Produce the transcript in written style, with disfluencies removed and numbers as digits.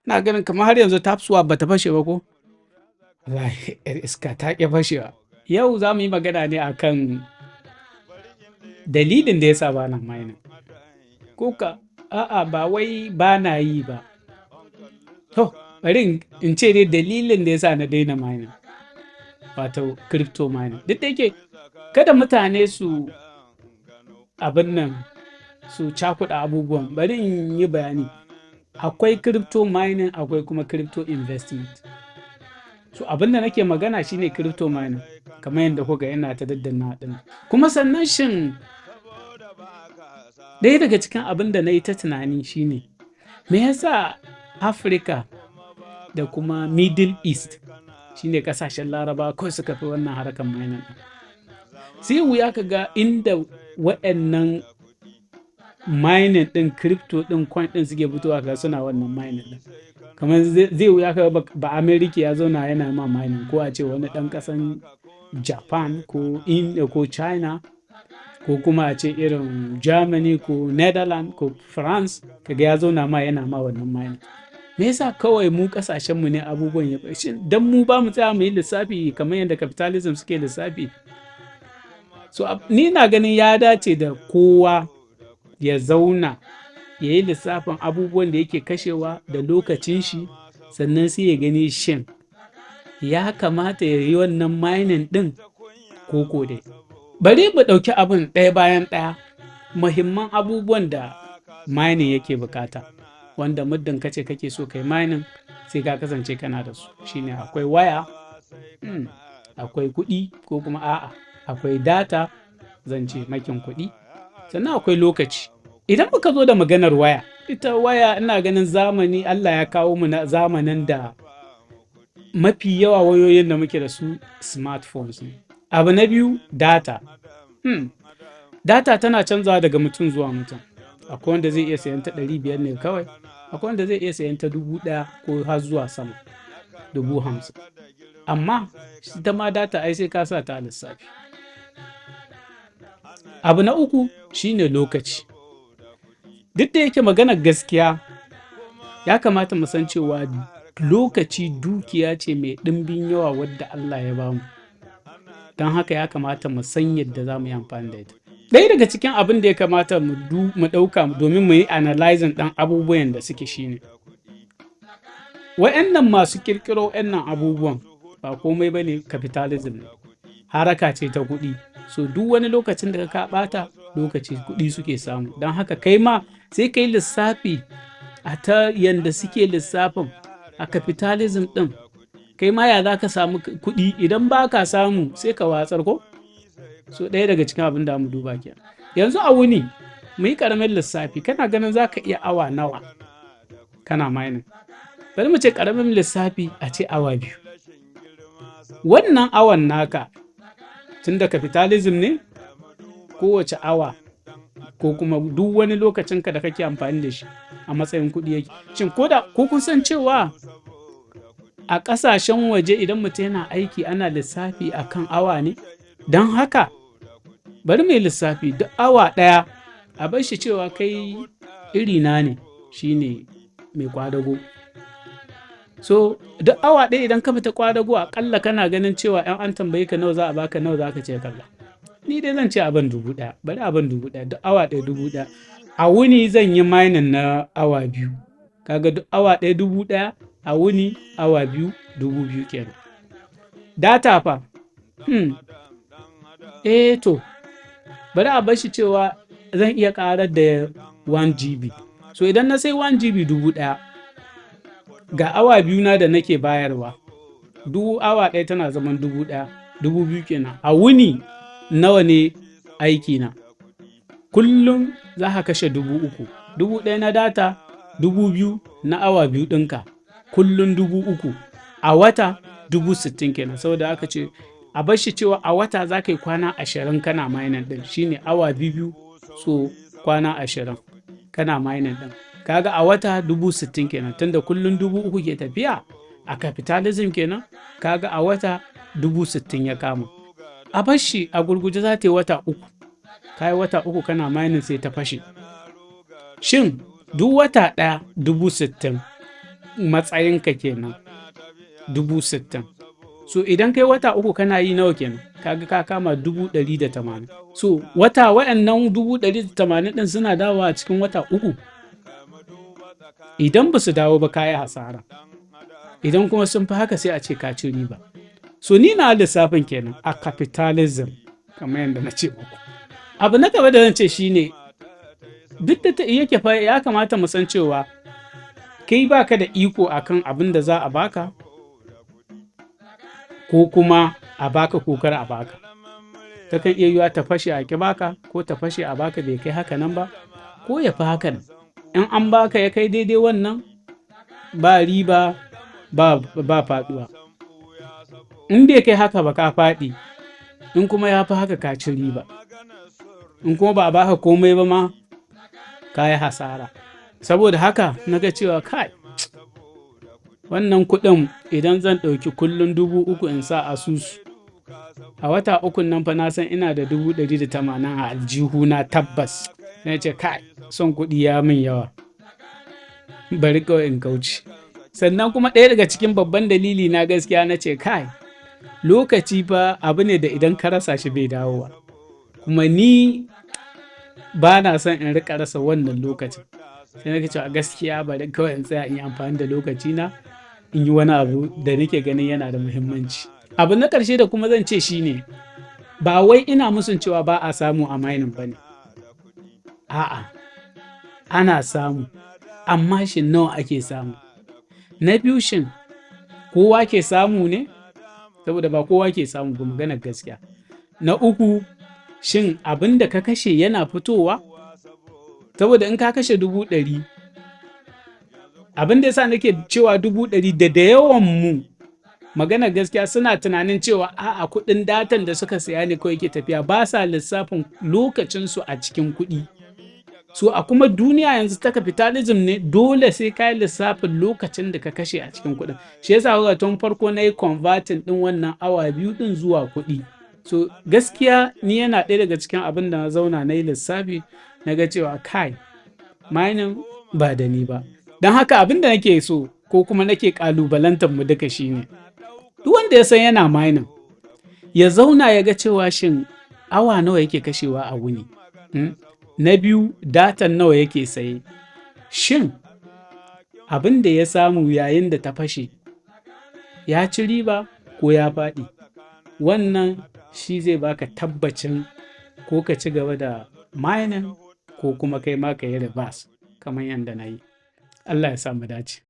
na ganin kamar har yanzu tafsuwa ba ta fashe ba ko? Wallahi yar iska ta ƙi fashewa. Yau za mu yi magana ne akan dalilin da ya sa ba na mining. Ko ka a'a ba wai ba na yi ba. To, bari in ce dai dalilin da ya sa na daina mining. Wato crypto mining. Duk da yake kada mutane su abin nan su cakuɗa abubuwan. Bari in yi bayani. Akwai crypto mining, akwai kuma crypto investment. So abin da nake magana shine crypto mining, kamar yadda kuka yana ta daddana din. Kuma sannan shin ɗaya daga cikin abin da na yi ta tunani shine me yasa Africa da kuma Middle East shine kasashen Laraba kawai suka fi wannan harkar mining din. Sai wuya ka ga inda waɗannan mining din crypto din coin din suke fitowa ga suna wannan mining din. Kamar zai wuya ka ba America ya zauna yana ma mining, ko a ce wani ɗan ƙasan Japan ko India ko China ko kuma a ce irin Germany ko Netherlands ko France, kaga ya zauna ma yana ma wannan mining. Me yasa kawai mu ƙasashenmu ne abubuwan ya bashi? Dan mu ba mu tsaya mu yi lissafi kamar yadda capitalism suke lissafi. So ni na ganin ya dace da kowa ya zauna ya yi lissafin abubuwan da yake kashewa da lokacin shi, sannan sai ya gani shin ya kamata ya yi wannan mining ɗin ko dai. Bari mu ɗauki abin ɗaya bayan ɗaya, muhimman abubuwan da mining yake bukata, wanda muddin kace kake so kai mining sai ka kasance kana da su. Shine akwai waya, akwai kuɗi ko kuma a'a akwai data, zan ce makin kuɗi, sannan akwai lokaci. Idan muka zo da maganar waya, ita waya ina ganin zamani Allah ya kawo mu na zamanin da mafi yawa wayoyin da muke da su smartphones ne. Abu na biyu data. Data tana canzawa daga mutum zuwa mutum. Akwai wanda zai iya sayan ta 500 ne kawai, akwai wanda zai iya sayan ta 1000 ko har zuwa sama 50,000. Amma ita ma data ai sai ka sa ta lissafi. Abu na uku shine lokaci. Duk da yake maganar gaskiya, ya kamata mu san cewa lokaci dukiya ce mai ɗimbin yawa wadda Allah ya bamu. Don haka ya kamata mu san yadda za mu yi amfani da ita. Ɗaya daga cikin abin da ya kamata mu ɗauka domin mu yi analyzing ɗan abubuwan da suke shine. Wa'annan masu ƙirƙiro wa'annan abubuwan ba komai ba ne, capitalism ne. Haraka ce ta kuɗi. So duk wani lokacin da ka ɓata lokaci kuɗi suke samu. Don haka kai ma sai ka yi lissafi a ta yanda suke lissafin a capitalism ɗin. Kai ma ya za ka samu kuɗi, idan ba ka samu sai ka watsar ko? So ɗaya daga cikin abin da mu duba ke. Yanzu a wuni mu yi ƙaramin lissafi, kana ganin za ka iya awa nawa kana mining? Bari mu ce ƙaramin lissafi a ce awa 2. Wannan awan naka tun da capitalism ne, kowace awa ko kuma duk wani lokacinka da kake amfani da shi a matsayin kuɗi yake. Shin ko kun san cewa a ƙasashen waje idan mutum yana aiki ana lissafi akan awa ne? Don haka bari mai lissafi duk awa ɗaya a bar shi cewa kai irina ne, shine mai kwadago. So duk awa ɗaya idan ka fita kwadago, aƙalla kana ganin cewa ‘yan an tambaye ka nawa za a baka, nawa za ka ce kalla. Ni dai zan ce abin 1000, bari abin 1000, duk awa ɗaya 1000. A wuni zan yi mining na awa 2. Kaga duk awa ɗaya 1000, a wuni awa 2 2000 kenan. Data fa? To bari a bar shi cewa zan iya ƙarar da 1 GB. So idan na sai 1 GB 1000, ga awa 2 na da nake bayarwa, duk awa ɗaya tana zaman 1000, 2000 kenan. A wuni nawa ne aiki na? Kullum za ka kashe 3000. 1000 na data, 2000 na awa 2 ɗinka, kullum 3000. A wata 60,000 kenan. Saboda aka ce a bar shi cewa a wata za ka yi kwana 20 kana mining ɗin, shine awa 2 so kwana 20 kana mining ɗin. Kaga a wata 60,000 kenan, tunda kullum 3000 ke tafiya a capitalism kenan. Kaga a wata 60,000 ya kama. A bar shi a gurguje za ta yi wata 3. Ka yi wata 3 kana mining sai ta fashe. Shin duk wata ɗaya 60,000 matsayinka kenan 60,000. So idan kai wata uku kana yi nawa kenan, kaga ka kama 180,000. So wata waɗannan 180,000 ɗin suna dawowa a cikin wata uku. Idan ba su dawo ba ka yi hasara, idan kuma sun fi haka sai a ce ka ci riba. So ni na lissafin kenan a capitalism, kamar yadda na ce muku. Abu na gaba da zan ce shine, duk da yake fa ya kamata mu san cewa kai baka da iko akan abin da za a baka, ko kuma a baka ko kar a baka. Ta kan iya yiwa ta fashe a ki baka, ko ta fashe a baka bai kai haka nan ba, ko ya fi hakan. In an baka ya kai daidai wannan, ba riba ba faduwa. In bai kai haka ba ka faɗi, in kuma ya fi haka ka ci riba. In kuma ba a baka komai ba ma, ka yi hasara. Saboda haka na ga cewa kai, wannan kuɗin idan zan ɗauki kullum 3,000 in sa asusu, a wata ukun nan fa na san ina da 180,000 a aljihuna tabbas. Na ce kai, son kuɗi ya min yawa, bari kawai in kauce. Sannan kuma ɗaya daga cikin babban dalili na gaskiya na ce kai, lokaci fa abu ne da idan ka rasa shi bai dawowa. Kuma ni ba na son in riƙa rasa wannan lokacin. Sai nake cewa gaskiya bari kawai in tsaya in yi amfani da lokacina in yi wani abu da nake ganin yana da muhimmanci. Abu na ƙarshe da kuma zan ce shine, ba wai ina musun cewa ba a samu a mining ba ne. A'a, ana samu, amma shin nawa ake samu? Na biyu, shin kowa ke samu ne? Saboda ba kowa ke samu ba, maganar gaskiya. Na uku, shin abin da ka kashe yana fitowa? Saboda in ka kashe 100,000, abin da yasa nake cewa 100,000 da yawan mu, maganar gaskiya suna tunanin cewa a'a kuɗin datan da suka saya ne kawai ke tafiya, ba sa lissafin lokacinsu a cikin kuɗi. So a kuma duniya yanzu ta capitalism ne, dole sai ka yi lissafin lokacin da ka kashe a cikin kuɗin. Shi yasa kuka tun farko na yi converting ɗin wannan awa 2 ɗin zuwa kuɗi. So gaskiya ni yana ɗaya daga cikin abin da na zauna na yi lissafi, na ga cewa kai, mining ba da ni ba. Don haka abin da nake so, ko kuma nake ƙalubalantar mu duka shine, duk wanda ya san yana mining, ya zauna ya ga cewa shin awa nawa yake kashewa a wuni. Na biyu, datan nawa yake saye. Shin abin da ya samu yayin da ta fashe, ya ci riba ko ya faɗi? Wannan shi zai baka tabbacin ko ka ci gaba da mining, ko kuma kai ma ka yi reverse kamar yadda na yi. Allah ya sa mu dace.